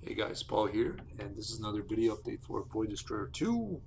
Hey guys, Paul here, and this is another video update for Void Destroyer 2.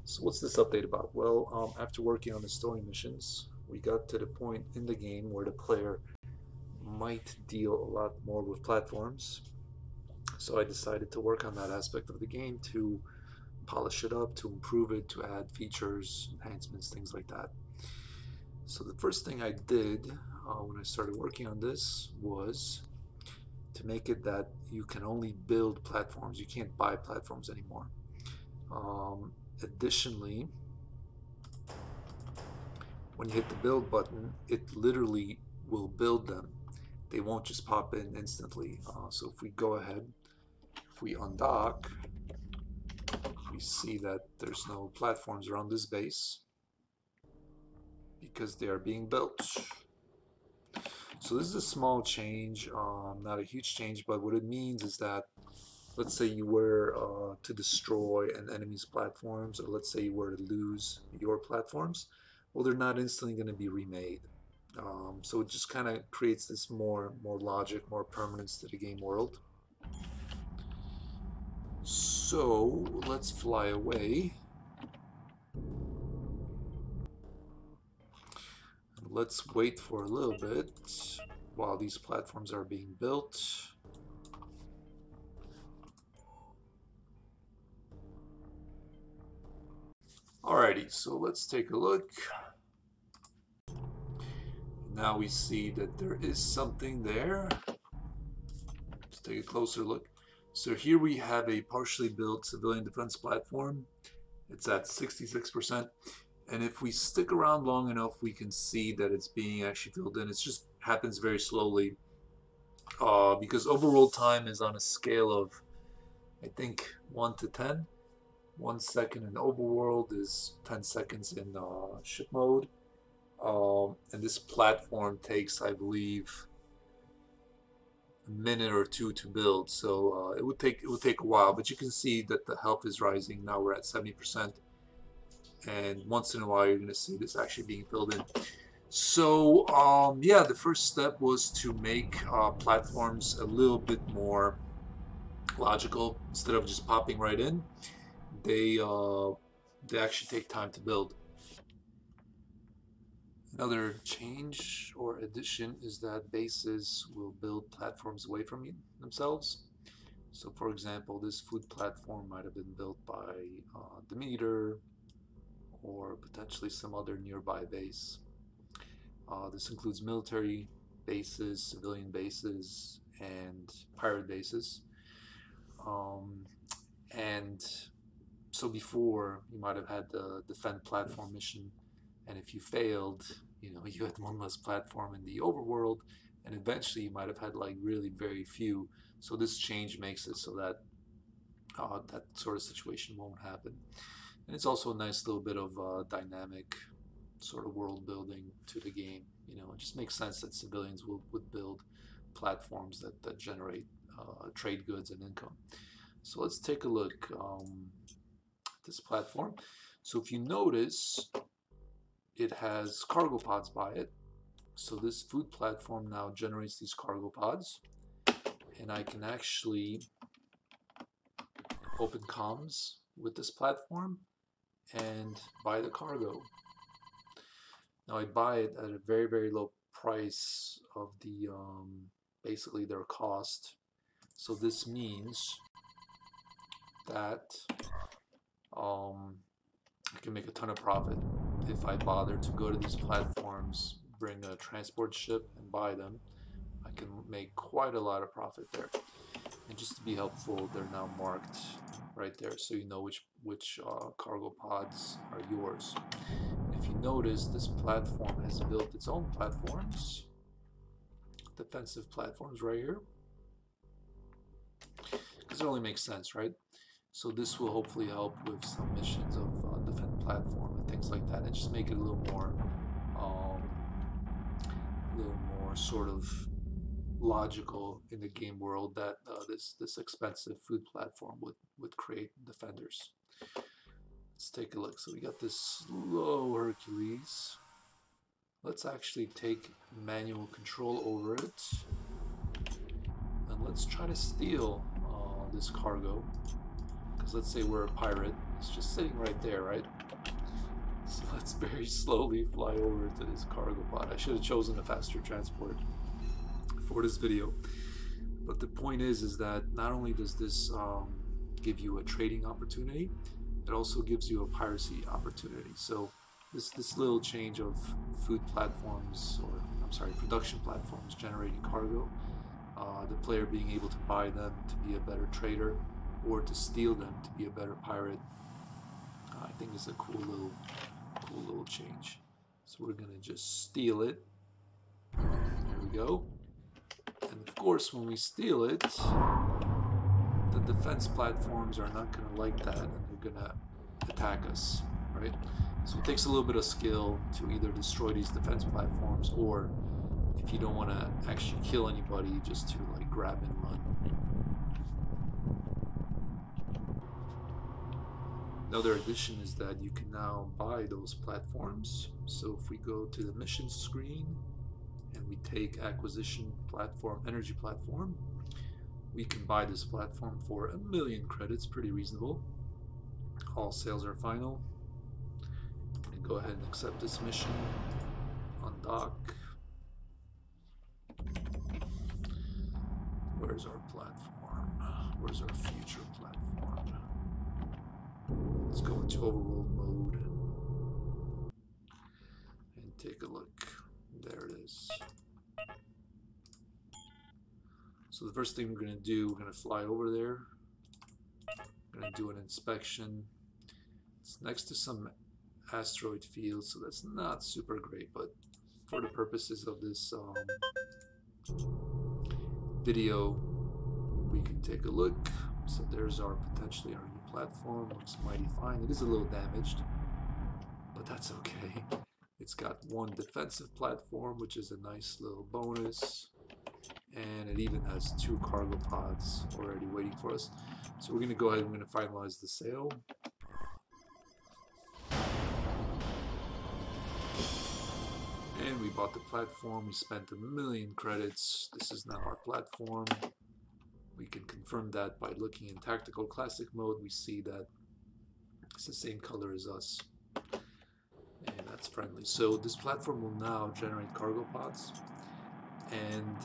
So what's this update about? Well, after working on the story missions, we got to the point in the game where the player might deal a lot more with platforms. So I decided to work on that aspect of the game to polish it up, to improve it, to add features, enhancements, things like that. So the first thing I did when I started working on this was to make it that you can only build platforms. You can't buy platforms anymore. Additionally, when you hit the build button, it literally will build them. They won't just pop in instantly. So if we go ahead, if we undock, we see that there's no platforms around this base because they are being built. So this is a small change, not a huge change, but what it means is that let's say you were to destroy an enemy's platforms, or let's say you were to lose your platforms, well, they're not instantly going to be remade. So it just kind of creates this more logic, more permanence to the game world. So let's fly away. Let's wait for a little bit while these platforms are being built. Alrighty, so let's take a look. Now we see that there is something there. Let's take a closer look. So here we have a partially built civilian defense platform. It's at 66%. And if we stick around long enough, we can see that it's being actually filled in. It just happens very slowly because overworld time is on a scale of, I think, 1 to 10. 1 second in overworld is 10 seconds in ship mode. And this platform takes, I believe, a minute or two to build, so it would take a while. But you can see that the health is rising. Now we're at 70%, and once in a while you're going to see this actually being filled in. So yeah, the first step was to make platforms a little bit more logical. Instead of just popping right in, they actually take time to build. Another change or addition is that bases will build platforms away from themselves. So for example, this food platform might have been built by Demeter or potentially some other nearby base. This includes military bases, civilian bases, and pirate bases. And so before, you might have had the defend platform mission, and if you failed, you had one less platform in the overworld, and eventually you might have had like really very few. So this change makes it so that that sort of situation won't happen. And it's also a nice little bit of dynamic sort of world building to the game. It just makes sense that civilians would build platforms that generate trade goods and income. So let's take a look at this platform. So if you notice, it has cargo pods by it. So this food platform now generates these cargo pods, and I can actually open comms with this platform and buy the cargo. Now I buy it at a very low price of the basically their cost. So this means that I can make a ton of profit if I bother to go to these platforms, bring a transport ship and buy them. I can make quite a lot of profit there. And just to be helpful, they're now marked right there, so you know which cargo pods are yours. If you notice, this platform has built its own platforms, defensive platforms right here, because it only makes sense, right? So this will hopefully help with some missions of defend platform and things like that, and just make it a little more sort of logical in the game world that this expensive food platform would create defenders. Let's take a look. So we got this slow Hercules. Let's actually take manual control over it, and let's try to steal this cargo. Because let's say we're a pirate, it's just sitting right there, right? So let's very slowly fly over to this cargo pod. I should have chosen a faster transport for this video. But the point is that not only does this give you a trading opportunity, it also gives you a piracy opportunity. So this little change of food platforms, or I'm sorry, production platforms generating cargo, the player being able to buy them to be a better trader, or to steal them to be a better pirate, I think is a cool little change. So we're gonna just steal it. There we go. And of course, when we steal it, the defense platforms are not gonna like that, and they're gonna attack us, right? So it takes a little bit of skill to either destroy these defense platforms, or if you don't want to actually kill anybody, just to like grab and run. Another addition is that you can now buy those platforms. So if we go to the mission screen and we take acquisition platform, energy platform, we can buy this platform for 1,000,000 credits, pretty reasonable. All sales are final. And go ahead and accept this mission. Undock. Where's our platform? Where's our future platform? Let's go into overworld mode and take a look. There it is. So the first thing we're going to do, we're going to fly over there. We're going to do an inspection. It's next to some asteroid field, so that's not super great, but for the purposes of this video, we can take a look. So there's potentially our new platform. Looks mighty fine. It is a little damaged, but that's okay. It's got one defensive platform, which is a nice little bonus, and it even has 2 cargo pods already waiting for us. So we're going to go ahead and we're going to finalize the sale. And we bought the platform. We spent 1,000,000 credits. This is now our platform. We can confirm that by looking in tactical classic mode. We see that it's the same color as us, and that's friendly. So this platform will now generate cargo pods, and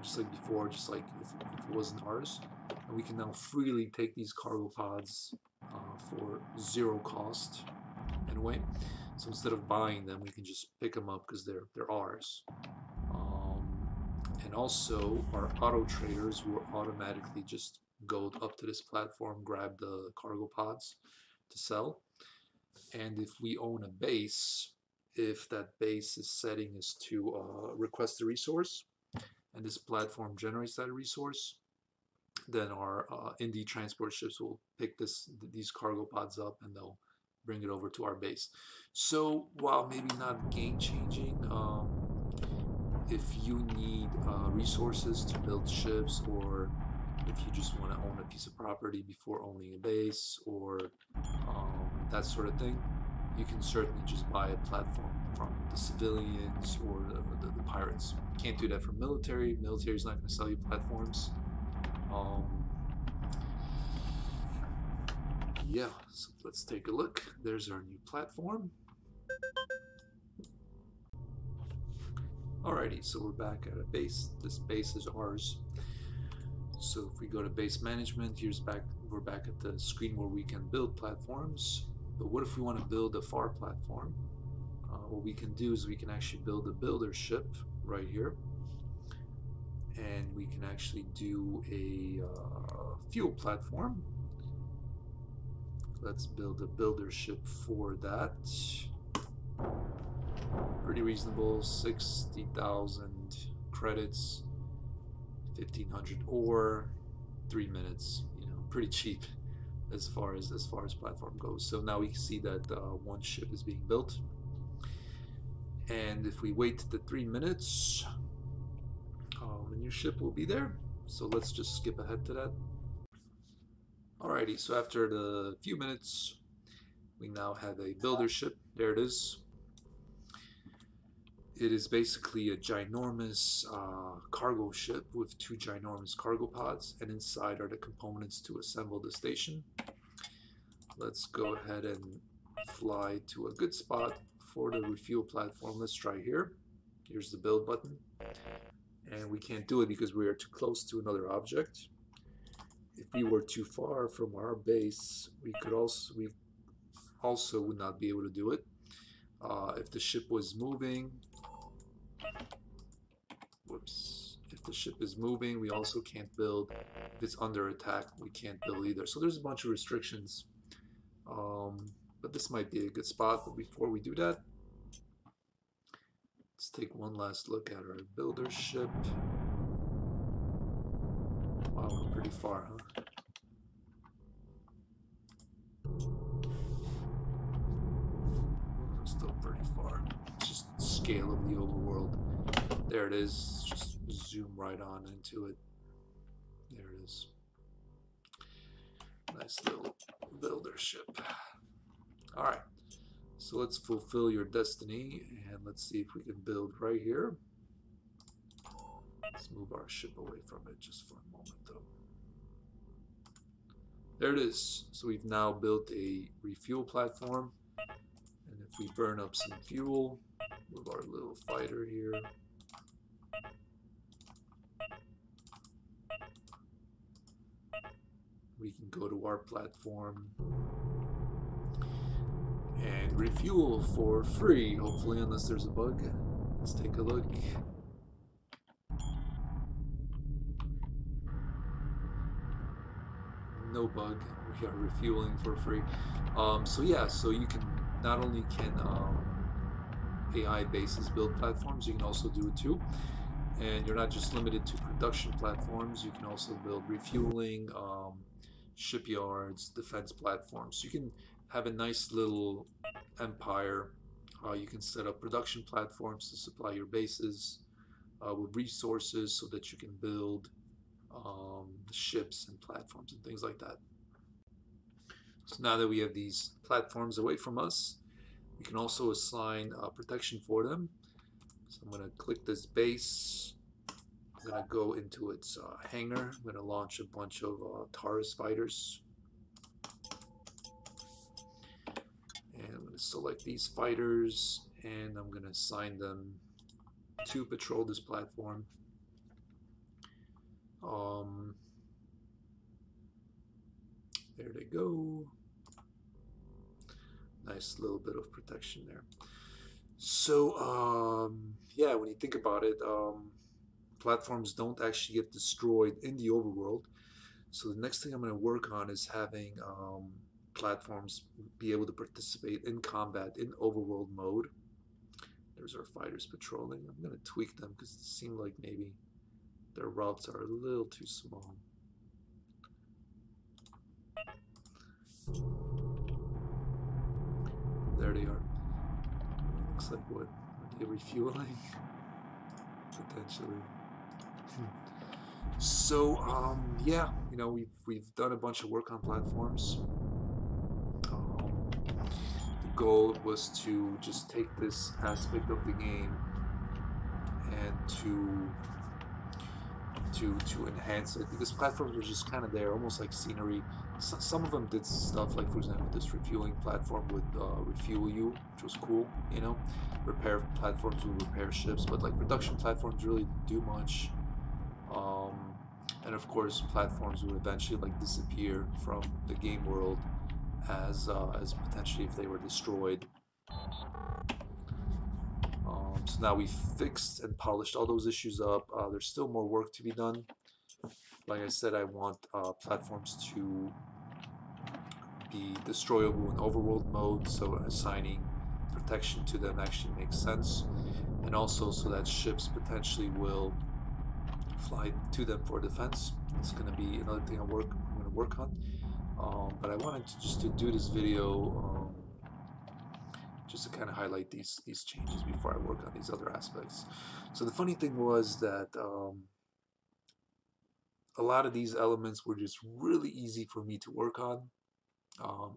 just like before, just like if it wasn't ours, and we can now freely take these cargo pods for 0 cost in a way. So instead of buying them, we can just pick them up because they're ours. And also, our auto traders will automatically just go up to this platform, grab the cargo pods to sell. And if we own a base, if that base's setting is to request a resource, and this platform generates that resource, then our indie transport ships will pick these cargo pods up, and they'll bring it over to our base. So while maybe not game-changing, if you need resources to build ships, or if you just want to own a piece of property before owning a base, or that sort of thing, you can certainly just buy a platform from the civilians or the pirates. You can't do that for military. Military is not going to sell you platforms. Yeah, so let's take a look. There's our new platform. Alrighty, so we're back at a base. This base is ours. So if we go to base management, we're back at the screen where we can build platforms. But what if we want to build a far platform? What we can do is we can actually build a builder ship right here. And we can actually do a fuel platform. Let's build a builder ship for that. Pretty reasonable, 60,000 credits, 1,500 ore, 3 minutes. You know, pretty cheap as far as platform goes. So now we can see that one ship is being built. And if we wait the 3 minutes, the new ship will be there. So let's just skip ahead to that. Alrighty, so after the few minutes, we now have a builder ship. There it is. It is basically a ginormous cargo ship with two ginormous cargo pods, and inside are the components to assemble the station. Let's go ahead and fly to a good spot for the refuel platform. Let's try here. Here's the build button. And we can't do it because we are too close to another object. If we were too far from our base, we also would not be able to do it. If the ship was moving, whoops, if the ship is moving, we also can't build. If it's under attack, we can't build either. So there's a bunch of restrictions. But this might be a good spot. But before we do that, let's take one last look at our builder ship. Wow, we're pretty far, huh? We're still pretty far. It's just scale of the overworld. There it is. Just zoom right on into it. There it is. Nice little builder ship. All right. So let's fulfill your destiny, and let's see if we can build right here. Let's move our ship away from it just for a moment, though. There it is. So we've now built a refuel platform, and if we burn up some fuel with our little fighter here, we can go to our platform and refuel for free, hopefully, unless there's a bug. Let's take a look. No bug. We are refueling for free. So yeah, so you can not only can AI bases build platforms, you can also do it too. And you're not just limited to production platforms. You can also build refueling, shipyards, defense platforms. You can have a nice little empire. You can set up production platforms to supply your bases with resources so that you can build ships and platforms and things like that. So now that we have these platforms away from us, we can also assign protection for them. So I'm going to click this base. I'm going to go into its hangar. I'm going to launch a bunch of Taurus fighters. And I'm going to select these fighters, and I'm going to assign them to patrol this platform. There they go. Nice little bit of protection there. So, yeah, when you think about it, platforms don't actually get destroyed in the overworld. So the next thing I'm going to work on is having platforms be able to participate in combat in overworld mode. There's our fighters patrolling. I'm going to tweak them because it seemed like maybe their routes are a little too small. There they are. Looks like what? Are they refueling? Potentially. So yeah, you know, we've done a bunch of work on platforms. The goal was to just take this aspect of the game and to enhance it, because platforms were just kind of there, almost like scenery. Some of them did stuff like, for example, this refueling platform would refuel you, which was cool, you know. Repair platforms would repair ships, but like production platforms really didn't do much. And of course, platforms would eventually like disappear from the game world as potentially if they were destroyed. So now we've fixed and polished all those issues up. There's still more work to be done. Like I said, I want platforms to be destroyable in overworld mode, so assigning protection to them actually makes sense. And also so that ships potentially will fly to them for defense. It's going to be another thing I'm going to work on. But I wanted to just to do this video just to kind of highlight these changes before I work on these other aspects. So the funny thing was that a lot of these elements were just really easy for me to work on.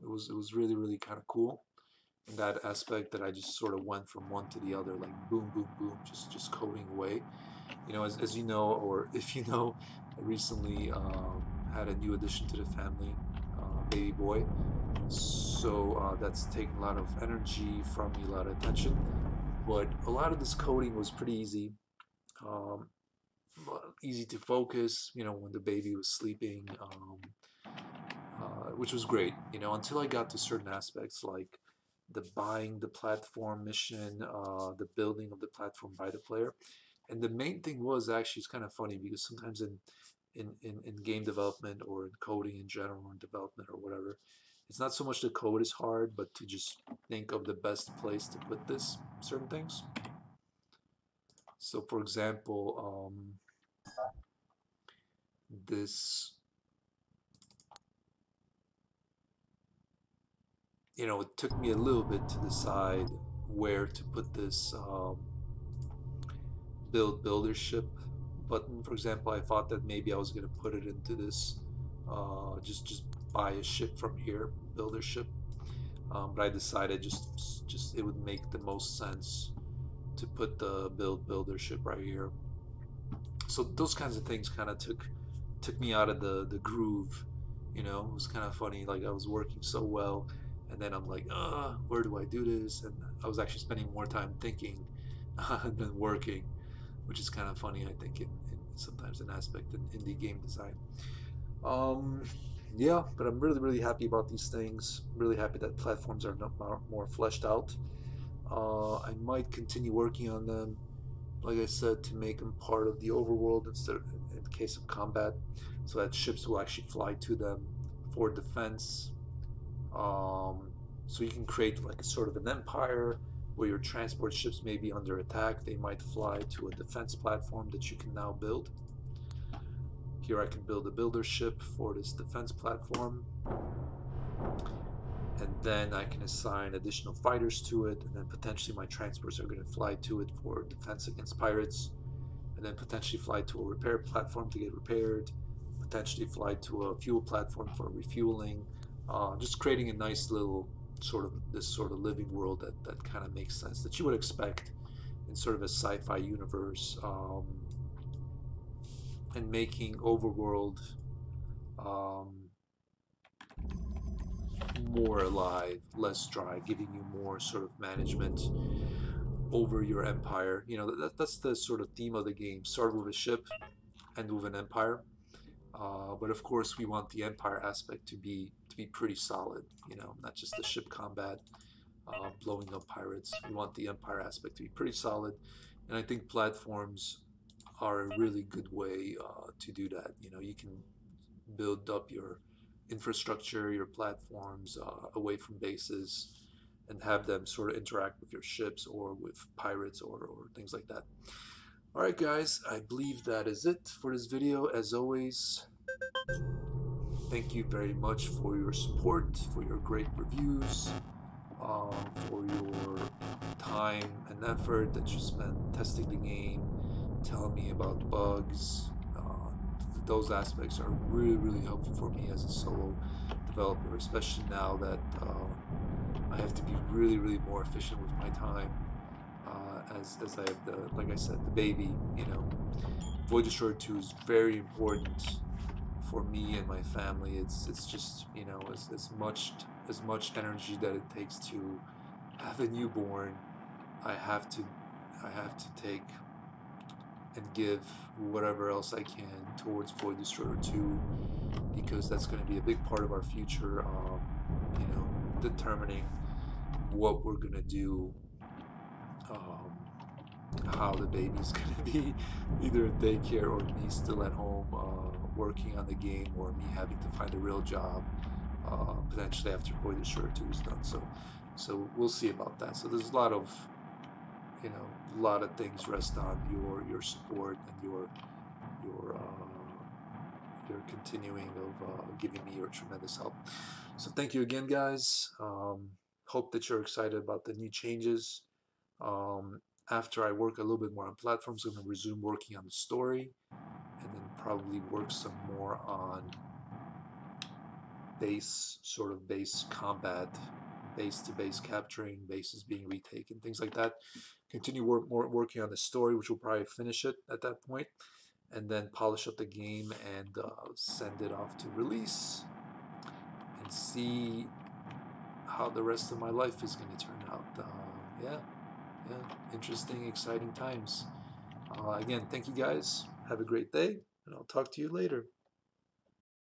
It was really kind of cool. in that aspect that I just sort of went from one to the other, like boom, boom, boom, just coding away. As you know, or if you know, I recently had a new addition to the family, baby boy. So that's taken a lot of energy from me, a lot of attention. But a lot of this coding was pretty easy, um, easy to focus. When the baby was sleeping, which was great. Until I got to certain aspects like the buying the platform mission, the building of the platform by the player. And the main thing was actually, it's kind of funny because sometimes in game development or in coding in general, or in development or whatever, it's not so much the code is hard, but to just think of the best place to put this certain things. So, for example, this, it took me a little bit to decide where to put this build buildership button. For example, I thought that maybe I was going to put it into this, just buy a ship from here, builder ship. But I decided just it would make the most sense to put the builder ship right here. So those kinds of things kind of took me out of the groove. It was kind of funny. Like I was working so well, and then I'm like, where do I do this? And I was actually spending more time thinking than working, which is kind of funny. I think in sometimes an aspect in indie game design. Um, yeah, but I'm really really happy about these things. Really happy that platforms are not more fleshed out. I might continue working on them, like I said, to make them part of the overworld instead of in the case of combat, so that ships will actually fly to them for defense. Um, so you can create like a sort of an empire where your transport ships may be under attack. They might fly to a defense platform that you can now build. Here I can build a builder ship for this defense platform, and then I can assign additional fighters to it, and then potentially my transports are going to fly to it for defense against pirates, and then potentially fly to a repair platform to get repaired, potentially fly to a fuel platform for refueling, just creating a nice little sort of living world that kind of makes sense, that you would expect in sort of a sci-fi universe, and making overworld um, more alive, less dry, giving you more sort of management over your empire. That's the sort of theme of the game. Start with a ship, end with an empire. But of course, we want the empire aspect to be pretty solid. Not just the ship combat, blowing up pirates. We want the empire aspect to be pretty solid, and I think platforms are a really good way to do that. You can build up your infrastructure, your platforms away from bases, and have them sort of interact with your ships or with pirates or things like that. Alright guys, I believe that is it for this video. As always, thank you very much for your support, for your great reviews, for your time and effort that you spent testing the game, telling me about bugs. Those aspects are really, really helpful for me as a solo developer, especially now that I have to be really, really more efficient with my time. As I have like I said, the baby. Void Destroyer 2 is very important for me and my family. It's just as much energy that it takes to have a newborn. I have to I have to take and give whatever else I can towards Void Destroyer 2, because that's going to be a big part of our future. Determining what we're going to do, how the baby's going to be, either in daycare or me still at home working on the game, or me having to find a real job potentially after Void Destroyer 2 is done. So we'll see about that. So there's a lot of things rest on your support and your continuing of giving me your tremendous help. So thank you again, guys. Hope that you're excited about the new changes. After I work a little bit more on platforms, I'm going to resume working on the story, and then probably work some more on base combat base to base, capturing bases being retaken, things like that. Continue working on the story, which will probably finish it at that point, and then polish up the game and send it off to release and see how the rest of my life is going to turn out. Yeah, yeah, interesting, exciting times. Again, thank you guys. Have a great day, and I'll talk to you later.